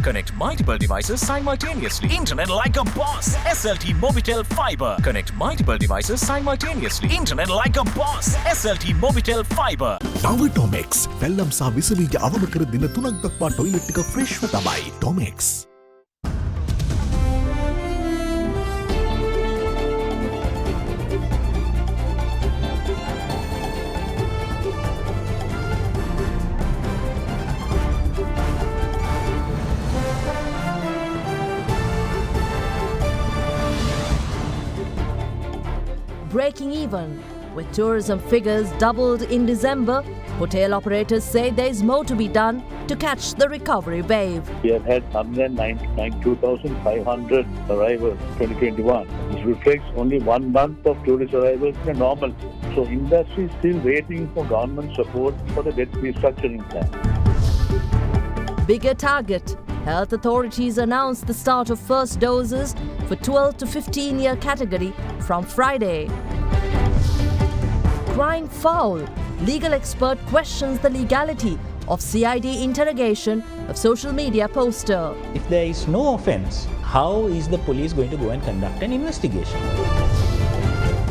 Connect multiple devices simultaneously. Internet like a boss. SLT Mobitel Fiber. Connect multiple devices simultaneously. Internet like a boss. SLT Mobitel Fiber. Our Domex. Fellam sa visavija අවම කර දින 3ක් දක්වා toilet එක ෆ්‍රෙෂ්ව තමයි. Domex. Breaking even, with tourism figures doubled in December, hotel operators say there is more to be done to catch the recovery wave. We have had 192,500 arrivals in 2021. This reflects only 1 month of tourist arrivals in a normal year. So industry is still waiting for government support for the debt restructuring plan. Bigger target. Health authorities announced the start of first doses for 12 to 15-year category from Friday. Crying foul. Legal expert questions the legality of CID interrogation of social media poster. If there is no offence, how is the police going to go and conduct an investigation?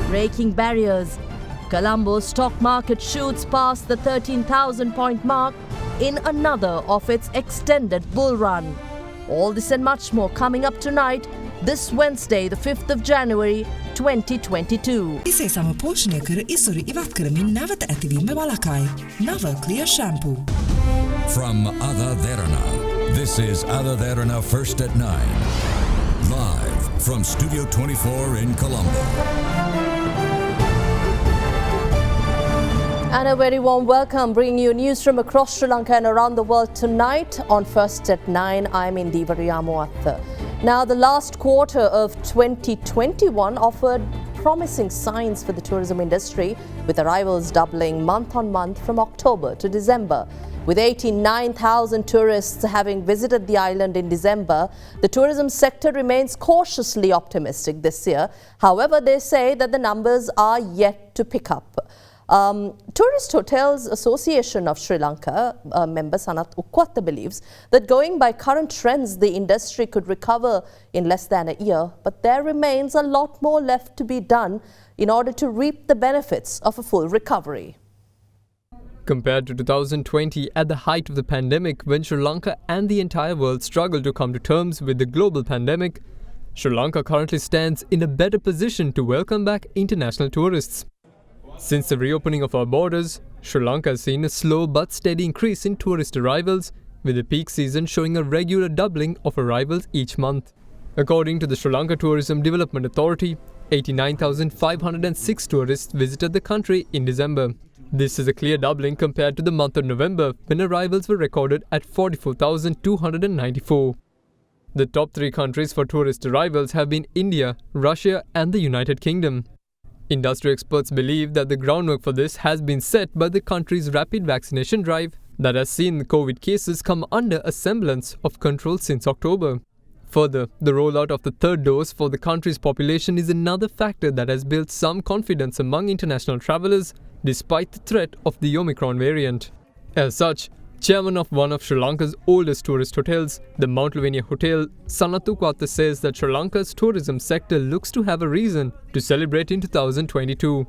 Breaking barriers. Colombo stock market shoots past the 13,000 point mark in another of its extended bull run. All this and much more coming up tonight, this Wednesday, the 5th of January, 2022. ඉසේ සම පෝෂණය කර ඉසුරු ඉවත් කරමින් නැවත ඇතිවීම වළකයි. නව Clear Shampoo. From AdaDerana, this is AdaDerana First at 9. Live from Studio 24 in Colombo. And a very warm welcome, bringing you news from across Sri Lanka and around the world tonight on First at 9. I'm Indiva Riyamuatha. Now, the last quarter of 2021 offered promising signs for the tourism industry, with arrivals doubling month on month from October to December. With 89,000 tourists having visited the island in December, the tourism sector remains cautiously optimistic this year. However, they say that the numbers are yet to pick up. Tourist Hotels Association of Sri Lanka member Sanat Ukwata believes that going by current trends, the industry could recover in less than a year, but there remains a lot more left to be done in order to reap the benefits of a full recovery. Compared to 2020, at the height of the pandemic, when Sri Lanka and the entire world struggled to come to terms with the global pandemic, Sri Lanka currently stands in a better position to welcome back international tourists. Since the reopening of our borders, Sri Lanka has seen a slow but steady increase in tourist arrivals, with the peak season showing a regular doubling of arrivals each month. According to the Sri Lanka Tourism Development Authority, 89,506 tourists visited the country in December. This is a clear doubling compared to the month of November, when arrivals were recorded at 44,294. The top 3 countries for tourist arrivals have been India, Russia and the United Kingdom. Industry experts believe that the groundwork for this has been set by the country's rapid vaccination drive that has seen the COVID cases come under a semblance of control since October. Further, the rollout of the third dose for the country's population is another factor that has built some confidence among international travelers despite the threat of the Omicron variant. As such, Chairman of one of Sri Lanka's oldest tourist hotels, the Mount Lavinia Hotel, Sanat Ukwata says that Sri Lanka's tourism sector looks to have a reason to celebrate in 2022.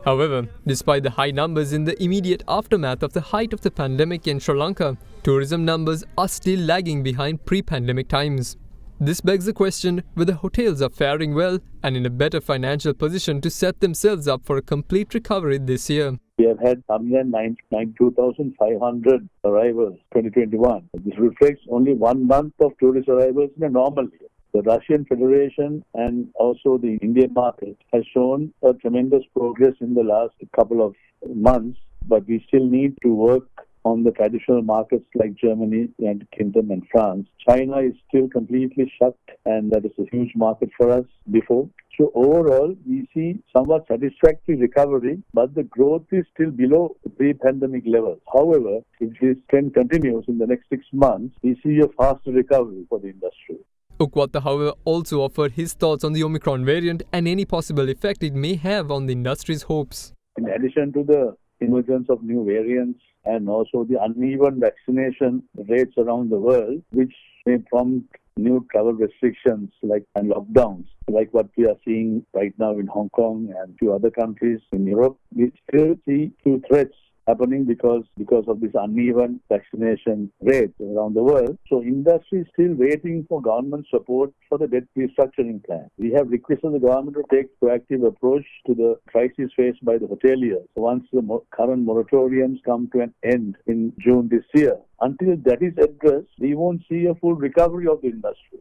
However, despite the high numbers in the immediate aftermath of the height of the pandemic in Sri Lanka, tourism numbers are still lagging behind pre-pandemic times. This begs the question whether hotels are faring well and in a better financial position to set themselves up for a complete recovery this year. We have had 192,500 arrivals in 2021. This reflects only 1 month of tourist arrivals in a normal year. The Russian Federation and also the Indian market has shown a tremendous progress in the last couple of months, but we still need to work on the traditional markets like Germany, the United Kingdom and France. China is still completely shut, and that is a huge market for us before. So overall, we see somewhat satisfactory recovery, but the growth is still below pre-pandemic levels. However, if this trend continues in the next 6 months, we see a faster recovery for the industry. Ukwata, however, also offered his thoughts on the Omicron variant and any possible effect it may have on the industry's hopes. In addition to the emergence of new variants and also the uneven vaccination rates around the world, which may prompt new travel restrictions and lockdowns, like what we are seeing right now in Hong Kong and few other countries in Europe. We still see two threats happening because of this uneven vaccination rate around the world. So industry is still waiting for government support for the debt restructuring plan. We have requested the government to take proactive approach to the crisis faced by the hoteliers once the current moratoriums come to an end in June this year. Until that is addressed, we won't see a full recovery of the industry.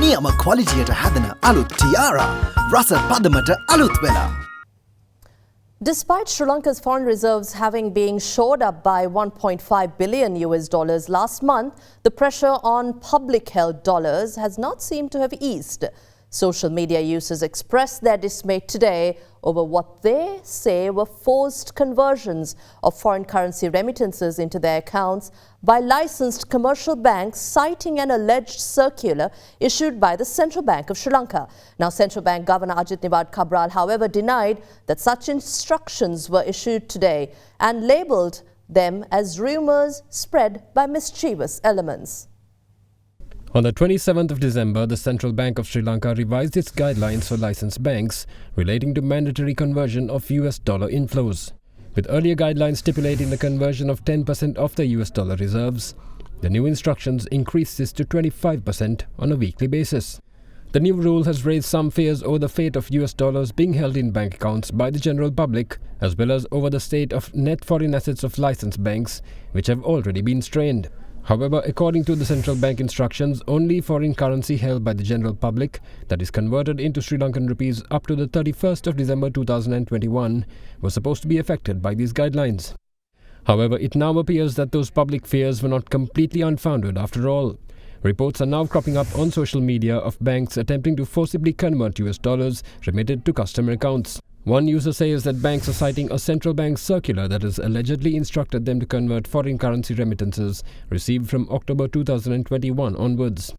නියම ක්වලිටියට හැදෙන අලුත් ටියාරා රස පදමට අලුත් වෙලා. Despite Sri Lanka's foreign reserves having been shored up by $1.5 billion last month, the pressure on public held dollars has not seemed to have eased. Social media users expressed their dismay today over what they say were forced conversions of foreign currency remittances into their accounts by licensed commercial banks, citing an alleged circular issued by the Central Bank of Sri Lanka. Now, Central Bank Governor Ajit Nivard Cabral, however, denied that such instructions were issued today and labelled them as rumours spread by mischievous elements. On the 27th of December, the Central Bank of Sri Lanka revised its guidelines for licensed banks relating to mandatory conversion of US dollar inflows. With earlier guidelines stipulating the conversion of 10% of the US dollar reserves, the new instructions increased this to 25% on a weekly basis. The new rule has raised some fears over the fate of US dollars being held in bank accounts by the general public, as well as over the state of net foreign assets of licensed banks, which have already been strained. However, according to the central bank instructions, only foreign currency held by the general public that is converted into Sri Lankan rupees up to the 31st of December 2021 was supposed to be affected by these guidelines. However, it now appears that those public fears were not completely unfounded after all. Reports are now cropping up on social media of banks attempting to forcibly convert US dollars remitted to customer accounts. One user says that banks are citing a central bank circular that has allegedly instructed them to convert foreign currency remittances received from October 2021 onwards.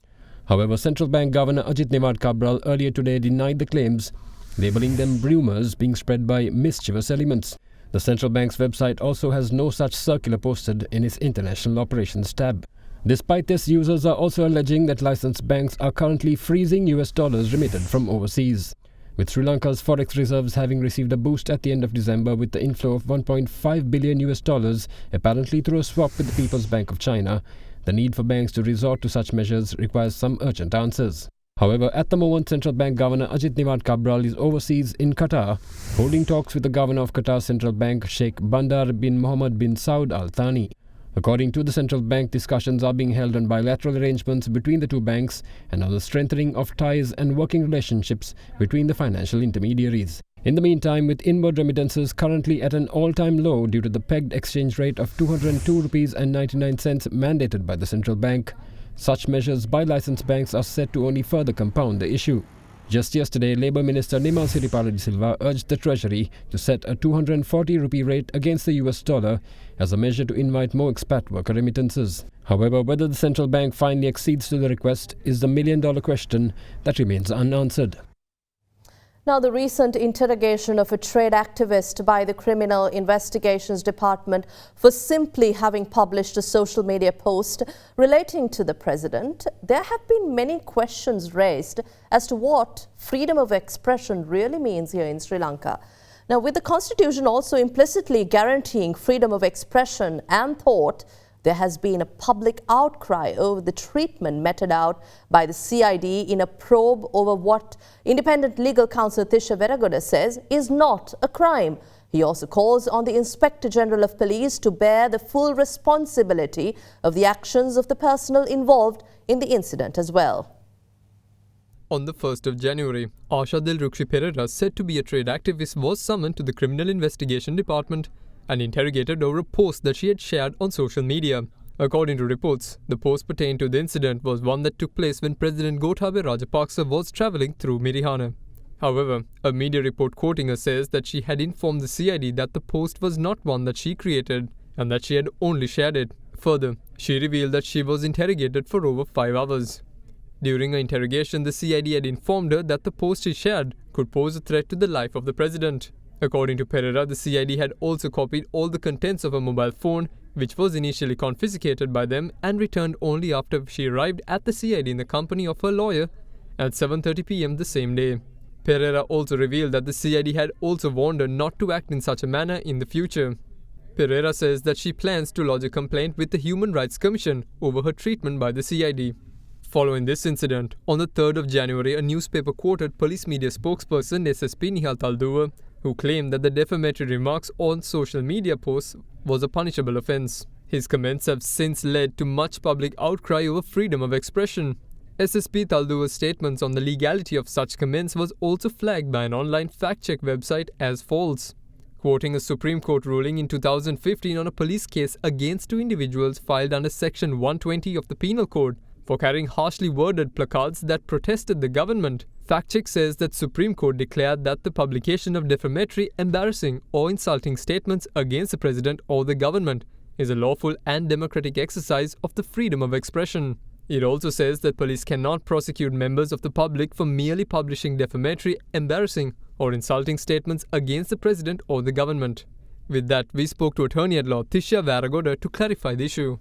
However, Central Bank Governor Ajit Nivard Cabral earlier today denied the claims, labelling them rumours being spread by mischievous elements. The central bank's website also has no such circular posted in its international operations tab. Despite this, users are also alleging that licensed banks are currently freezing US dollars remitted from overseas. With Sri Lanka's forex reserves having received a boost at the end of December with the inflow of $1.5 billion apparently through a swap with the People's Bank of China, the need for banks to resort to such measures requires some urgent answers. However, at the moment, Central Bank Governor Ajit Nivard Cabral is overseas in Qatar, holding talks with the Governor of Qatar's Central Bank, Sheikh Bandar bin Mohammed bin Saud Al Thani. According to the central bank, discussions are being held on bilateral arrangements between the two banks and on the strengthening of ties and working relationships between the financial intermediaries. In the meantime, with inward remittances currently at an all-time low due to the pegged exchange rate of 202 rupees and 99 cents mandated by the central bank, such measures by licensed banks are set to only further compound the issue. Just yesterday, Labour Minister Nimal Siripala de Silva urged the Treasury to set a 240 rupee rate against the US dollar as a measure to invite more expat worker remittances. However, whether the central bank finally accedes to the request is the million-dollar question that remains unanswered. Now, the recent interrogation of a trade activist by the Criminal Investigations Department for simply having published a social media post relating to the president, there have been many questions raised as to what freedom of expression really means here in Sri Lanka. Now, with the Constitution also implicitly guaranteeing freedom of expression and thought, there has been a public outcry over the treatment meted out by the CID in a probe over what Independent Legal Counsel Tisha Veragoda says is not a crime. He also calls on the Inspector General of Police to bear the full responsibility of the actions of the personnel involved in the incident as well. On the 1st of January, Asha Dilrukshi Pereira, said to be a trade activist, was summoned to the Criminal Investigation Department and interrogated over a post that she had shared on social media. According to reports, the post pertained to the incident was one that took place when President Gotabaya Rajapaksa was travelling through Mirihana. However, a media report quoting her says that she had informed the CID that the post was not one that she created and that she had only shared it. Further, she revealed that she was interrogated for over 5 hours. During her interrogation, the CID had informed her that the post she shared could pose a threat to the life of the president. According to Pereira, the CID had also copied all the contents of her mobile phone which was initially confiscated by them and returned only after she arrived at the CID in the company of her lawyer at 7:30 p.m. the same day. Pereira also revealed that the CID had also warned her not to act in such a manner in the future. Pereira says that she plans to lodge a complaint with the Human Rights Commission over her treatment by the CID. Following this incident, on the 3rd of January, a newspaper quoted police media spokesperson SSP Nihal Talduwa, who claimed that the defamatory remarks on social media posts was a punishable offence. His comments have since led to much public outcry over freedom of expression. SSP Talduwa's statements on the legality of such comments was also flagged by an online fact-check website as false. Quoting a Supreme Court ruling in 2015 on a police case against two individuals filed under Section 120 of the Penal Code for carrying harshly worded placards that protested the government, fact-check says that Supreme Court declared that the publication of defamatory, embarrassing or insulting statements against the president or the government is a lawful and democratic exercise of the freedom of expression. It also says that police cannot prosecute members of the public for merely publishing defamatory, embarrassing or insulting statements against the president or the government. With that, we spoke to Attorney at Law Tisha Varagoda to clarify the issue.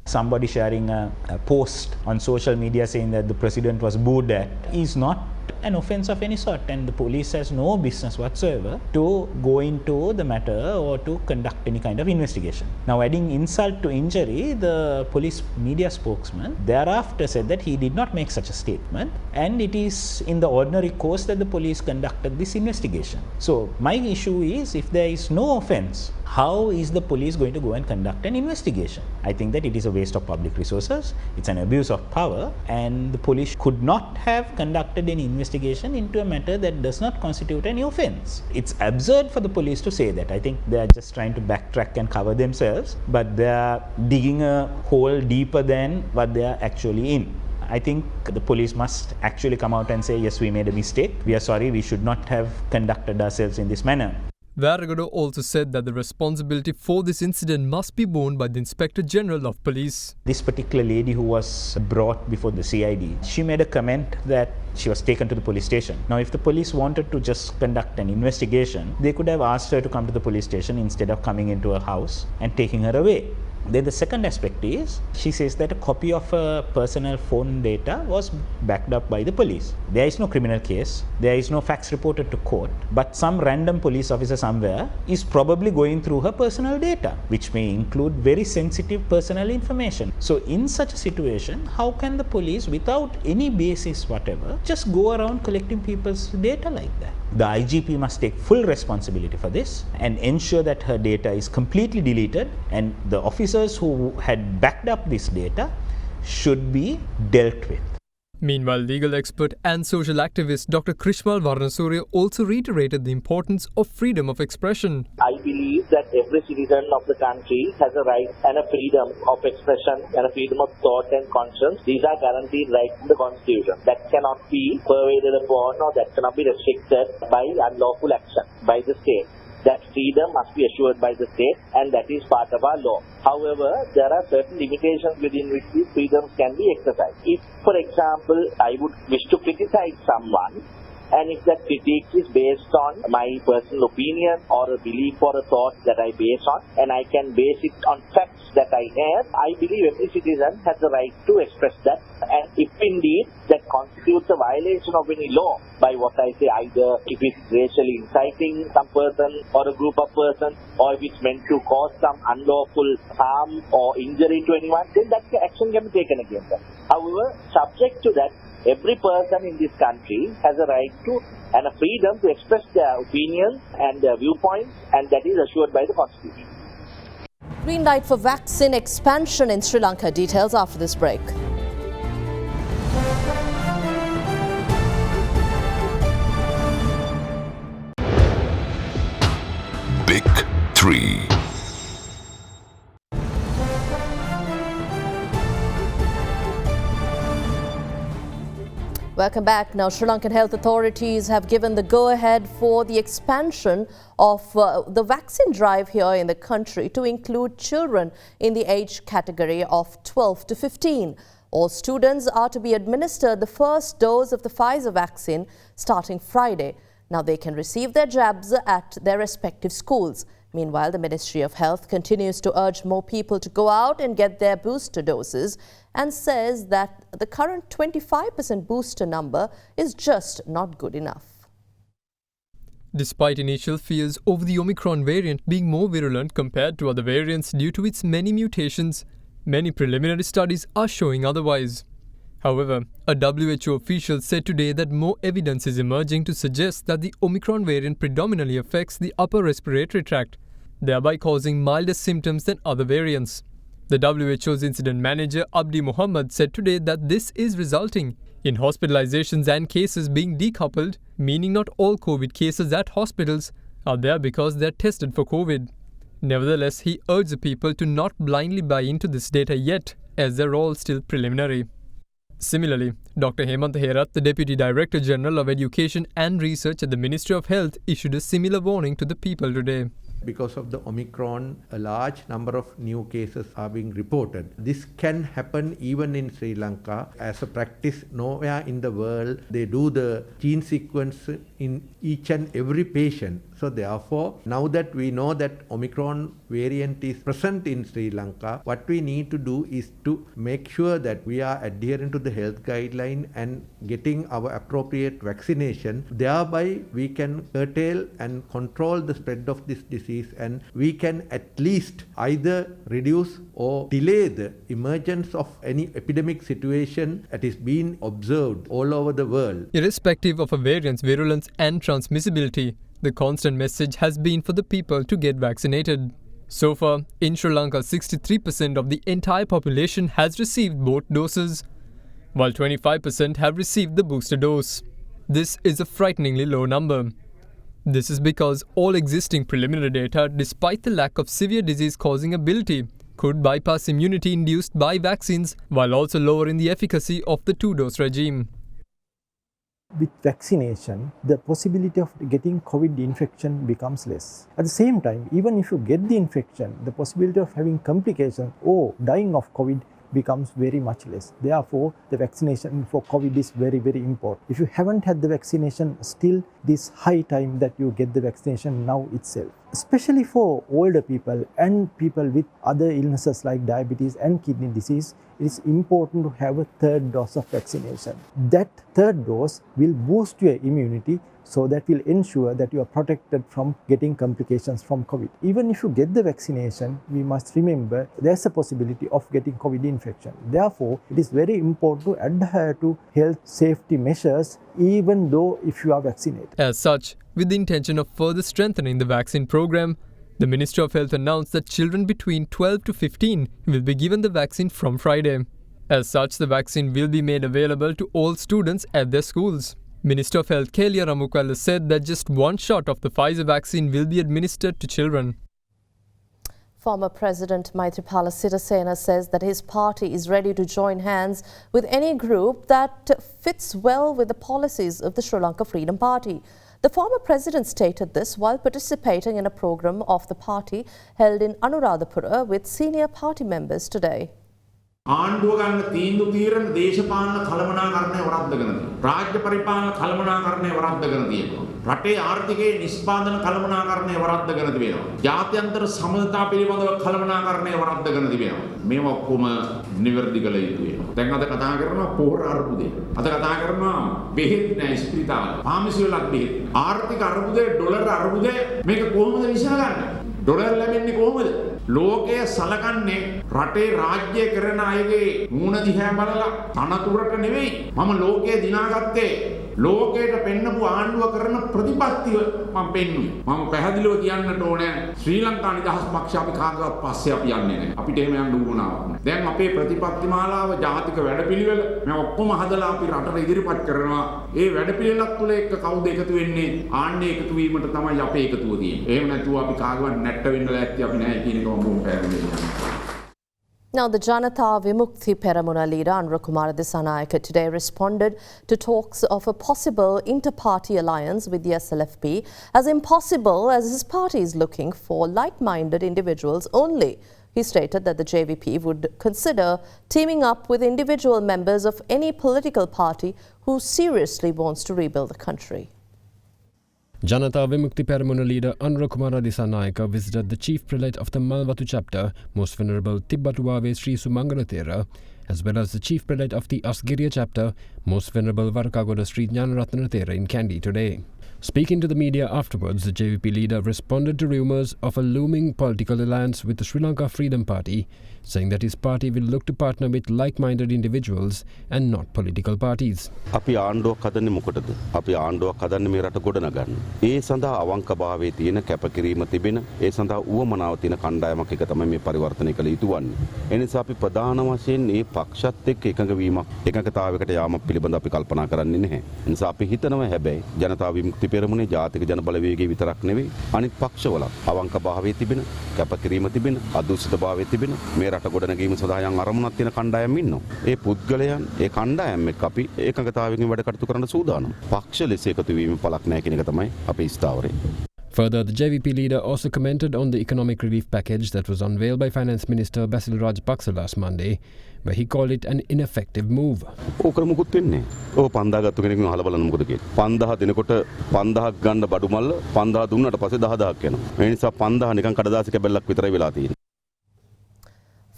Somebody sharing a post on social media saying that the president was booed at is not an offence of any sort, and the police has no business whatsoever to go into the matter or to conduct any kind of investigation. Now, adding insult to injury, the police media spokesman thereafter said that he did not make such a statement, and it is in the ordinary course that the police conducted this investigation. So my issue is, if there is no offence, how is the police going to go and conduct an investigation? I think that it is a waste of public resources, it's an abuse of power, and the police could not have conducted an investigation into a matter that does not constitute any offence. It's absurd for the police to say that. I think they are just trying to backtrack and cover themselves, but they are digging a hole deeper than what they are actually in. I think the police must actually come out and say, yes, we made a mistake, we are sorry, we should not have conducted ourselves in this manner. Varagoda also said that the responsibility for this incident must be borne by the Inspector General of Police. This particular lady who was brought before the CID, she made a comment that she was taken to the police station. Now, if the police wanted to just conduct an investigation, they could have asked her to come to the police station instead of coming into her house and taking her away. Then the second aspect is, she says that a copy of her personal phone data was backed up by the police. There is no criminal case, there is no facts reported to court, but some random police officer somewhere is probably going through her personal data, which may include very sensitive personal information. So in such a situation, how can the police, without any basis whatever, just go around collecting people's data like that? The IGP must take full responsibility for this and ensure that her data is completely deleted, and the officers who had backed up this data should be dealt with. Meanwhile, legal expert and social activist Dr. Krishmal Varnasurya also reiterated the importance of freedom of expression. I believe that every citizen of the country has a right and a freedom of expression and a freedom of thought and conscience. These are guaranteed rights in the Constitution. That cannot be pervaded upon or that cannot be restricted by unlawful action by the state. That freedom must be assured by the state, and that is part of our law. However, there are certain limitations within which these freedoms can be exercised. If, for example, I would wish to criticize someone, and if that critique is based on my personal opinion or a belief or a thought that I base on, and I can base it on facts that I have, I believe every citizen has the right to express that. And if indeed that constitutes a violation of any law by what I say, either if it's racially inciting some person or a group of persons, or if it's meant to cause some unlawful harm or injury to anyone, then that action can be taken against them. However, subject to that, every person in this country has a right to and a freedom to express their opinions and their viewpoints, and that is assured by the Constitution. Green light for vaccine expansion in Sri Lanka. Details after this break. Big 3. Welcome back. Now, Sri Lankan health authorities have given the go-ahead for the expansion of the vaccine drive here in the country to include children in the age category of 12 to 15. All students are to be administered the first dose of the Pfizer vaccine starting Friday. Now, they can receive their jabs at their respective schools. Meanwhile, the Ministry of Health continues to urge more people to go out and get their booster doses and says that the current 25% booster number is just not good enough. Despite initial fears over the Omicron variant being more virulent compared to other variants due to its many mutations, many preliminary studies are showing otherwise. However, a WHO official said today that more evidence is emerging to suggest that the Omicron variant predominantly affects the upper respiratory tract, thereby causing milder symptoms than other variants. The WHO's incident manager Abdi Mohammed said today that this is resulting in hospitalizations and cases being decoupled, meaning not all COVID cases at hospitals are there because they are tested for COVID. Nevertheless, he urged the people to not blindly buy into this data yet, as they're all still preliminary. Similarly, Dr. Hemant Herath, the Deputy Director General of Education and Research at the Ministry of Health, issued a similar warning to the people today. Because of the Omicron, a large number of new cases are being reported. This can happen even in Sri Lanka. As a practice, nowhere in the world they do the gene sequence in each and every patient. So therefore, now that we know that Omicron variant is present in Sri Lanka, what we need to do is to make sure that we are adhering to the health guideline and getting our appropriate vaccination. Thereby, we can curtail and control the spread of this disease, and we can at least either reduce or delay the emergence of any epidemic situation that is being observed all over the world. Irrespective of a variant's virulence and transmissibility, the constant message has been for the people to get vaccinated. So far, in Sri Lanka, 63% of the entire population has received both doses, while 25% have received the booster dose. This is a frighteningly low number. This is because all existing preliminary data, despite the lack of severe disease-causing ability, could bypass immunity induced by vaccines while also lowering the efficacy of the two-dose regime. With vaccination, the possibility of getting COVID infection becomes less. At the same time, even if you get the infection, the possibility of having complications or dying of COVID becomes very much less. Therefore, the vaccination for COVID is very, very important. If you haven't had the vaccination, still this high time that you get the vaccination now itself. Especially for older people and people with other illnesses like diabetes and kidney disease, it is important to have a third dose of vaccination. That third dose will boost your immunity, so that will ensure that you are protected from getting complications from COVID. Even if you get the vaccination, we must remember there's a possibility of getting COVID infection. Therefore, it is very important to adhere to health safety measures even though if you are vaccinated. As such, with the intention of further strengthening the vaccine program, the Ministry of Health announced that children between 12 to 15 will be given the vaccine from Friday. As such, the vaccine will be made available to all students at their schools. Minister of Health Kelia Ramukwala said that just one shot of the Pfizer vaccine will be administered to children. Former President Maithripala Sirisena says that his party is ready to join hands with any group that fits well with the policies of the Sri Lanka Freedom Party. The former president stated this while participating in a program of the party held in Anuradhapura with senior party members today. ආණ්ඩුව ගන්න තීන්දුව తీරන දේශපාලන කළමනාකරණය වරද්දගෙන තියෙනවා. රාජ්‍ය පරිපාලන කළමනාකරණය වරද්දගෙන තියෙනවා. රටේ ආර්ථිකයේ නිෂ්පාදන කළමනාකරණය වරද්දගෙන තිබෙනවා. ජාත්‍යන්තර සමගතා පිළිබඳව කළමනාකරණය වරද්දගෙන තිබෙනවා. මේවා ඔක්කොම නිවැරදි කළ යුතු වෙනවා. දැන් අද කතා කරනවා පොහොර අර්බුදය. අද කතා කරනවා බෙහෙත් නැහැ ස්පිරිතාල. ෆාමසි වලත් බෙහෙත්. ආර්ථික අර්බුදය, ඩොලර් අර්බුදය මේක කොහොමද විසඳගන්නේ? ඩොලර් ලැබෙන්නේ කොහොමද? ලෝකයේ සලකන්නේ රටේ රාජ්‍ය කරන අයගේ මූණ දිහා බලලා තනතුරට නෙවෙයි. මම ලෝකයේ දිනාගත්තේ ලෝකයට පෙන්නපු ආණ්ඩුව කරන ප්‍රතිපත්තිය මම පෙන්නුවේ. මම පැහැදිලිව කියන්නට ඕනේ ශ්‍රී ලංකා නිදහස් පක්ෂ අපි කාගවත් පස්සේ අපි යන්නේ නැහැ. අපිට එහෙම යන්න උවමනාවක් නැහැ. දැන් අපේ ප්‍රතිපත්ති මාලාව ජාතික වැඩපිළිවෙල මේ ඔක්කොම හදලා අපි රටට ඉදිරිපත් කරනවා. ඒ වැඩපිළිවෙලක් තුළ එක්ක කවුද එකතු වෙන්නේ? ආන්නේ එකතු වීමට තමයි අපේ එකතුව තියෙන්නේ. එහෙම නැතුව අපි කාගවත් නැට්ට වෙන්න ලෑස්ති අපි නැහැ කියන එක මම පැහැදිලිව. Now, the Janata Vimukthi Peramuna leader Anurakumara Dissanayake today responded to talks of a possible inter-party alliance with the SLFP as impossible as his party is looking for like-minded individuals only. He stated that the JVP would consider teaming up with individual members of any political party who seriously wants to rebuild the country. Janata Vimukti Peramuna leader Anura Kumara Dissanayaka visited the chief prelate of the Malwatu chapter, Most Venerable Tibbatuwave Sri Sumangalathera, as well as the chief prelate of the Asgiriya chapter, Most Venerable Varakagoda Sri Jnanaratanathera in Kandy today. Speaking to the media afterwards, the JVP leader responded to rumours of a looming political alliance with the Sri Lanka Freedom Party, saying that his party will look to partner with like-minded individuals and not political parties. අපි ආණ්ඩුවක් හදන්නේ මොකටද? අපි ආණ්ඩුවක් හදන්නේ මේ රට ගොඩනගන්න. ඒ සඳහා අවංකභාවයේ තියෙන කැපකිරීම තිබෙන, ඒ සඳහා උවමනාව තියෙන කණ්ඩායමක් එක තමයි මේ පරිවර්තනය කළ යුතු වන්නේ. ඒ නිසා අපි ප්‍රධාන වශයෙන් මේ පක්ෂත් එක්ක එකඟවීමක්, එකඟතාවයකට යාමක් පිළිබඳව අපි කල්පනා කරන්නේ නැහැ. ඒ නිසා අපි හිතනවා හැබැයි ජනතා විමුක්ති පෙරමුණේ ජාතික ජන බලවේගයේ විතරක් නෙවෙයි අනිත් පක්ෂවල අවංකභාවයේ තිබෙන, කැපකිරීම තිබෙන, අදුෂ්ඨභාවයේ තිබෙන මේ රට ගොඩනැගීම සඳහා යම් අරමුණක් තියෙන කණ්ඩායම් ඉන්නවා. ඒ පුද්ගලයන් ඒ කණ්ඩායම් එක්ක අපි ඒකඟතාවයෙන් වැඩ කටයුතු කරන්න සූදානම්. පක්ෂ ලෙස එකතු වීම පළක් නැහැ කියන එක තමයි අපේ ස්ථාවරය. Further, the JVP leader also commented on the economic relief package that was unveiled by Finance Minister Basil Rajapaksa last Monday, where he called it an ineffective move. ඕකර මුකුත් වෙන්නේ. ඕක 5000 ගත්ත කෙනෙක් අහලා බලන්න මොකද කියන්නේ. 5000 දිනකොට 5000ක් ගන්න බඩු මල්ල 5000 දුන්නාට පස්සේ 10000ක් එනවා. ඒ නිසා 5000 නිකන් කඩදාසි කැබල්ලක් විතරයි වෙලා තියෙන්නේ.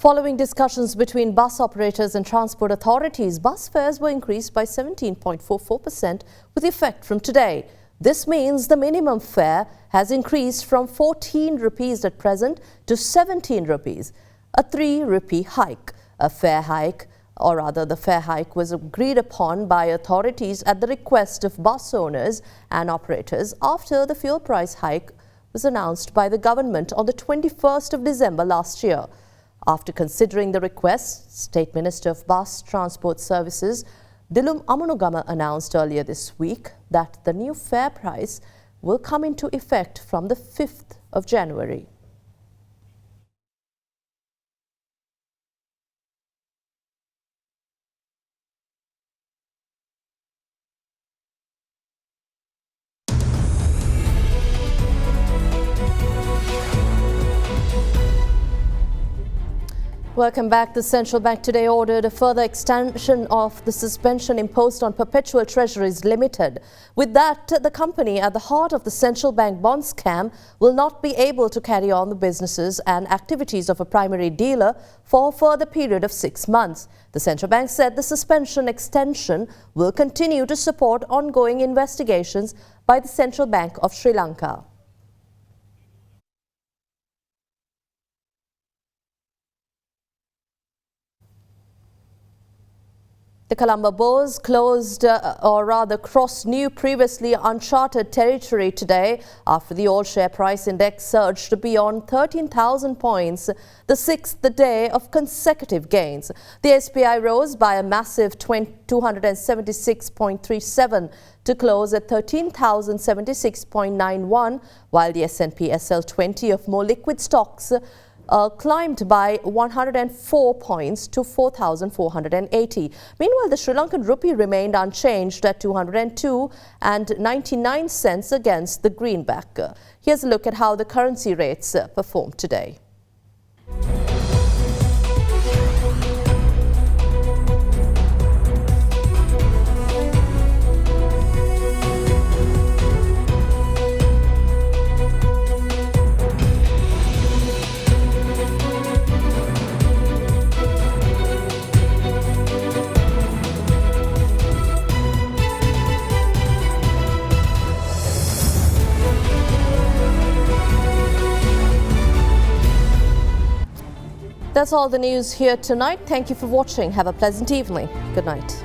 Following discussions between bus operators and transport authorities, bus fares were increased by 17.44% with effect from today. This means the minimum fare has increased from 14 rupees at present to 17 rupees, a 3 rupee hike. A fare hike, or rather the fare hike, was agreed upon by authorities at the request of bus owners and operators after the fuel price hike was announced by the government on the 21st of December last year. After considering the request, State Minister of Bus Transport Services Dilum Amunugama announced earlier this week that the new fare price will come into effect from the 5th of January. Welcome back. The central bank today ordered a further extension of the suspension imposed on Perpetual Treasuries Limited. With that, the company at the heart of the central bank bond scam will not be able to carry on the businesses and activities of a primary dealer for a further period of 6 months. The central bank said the suspension extension will continue to support ongoing investigations by the Central Bank of Sri Lanka. The Colombo Boers closed, or rather crossed new previously uncharted territory today after the all share price index surged beyond 13,000 points, the sixth day of consecutive gains. The SPI rose by a massive 276.37 to close at 13,076.91, while the S&P SL20 of more liquid stocks climbed by 104 points to 4,480. Meanwhile, the Sri Lankan rupee remained unchanged at 202.99 cents against the greenback. Here's a look at how the currency rates performed today. That's all the news here tonight. Thank you for watching. Have a pleasant evening. Good night.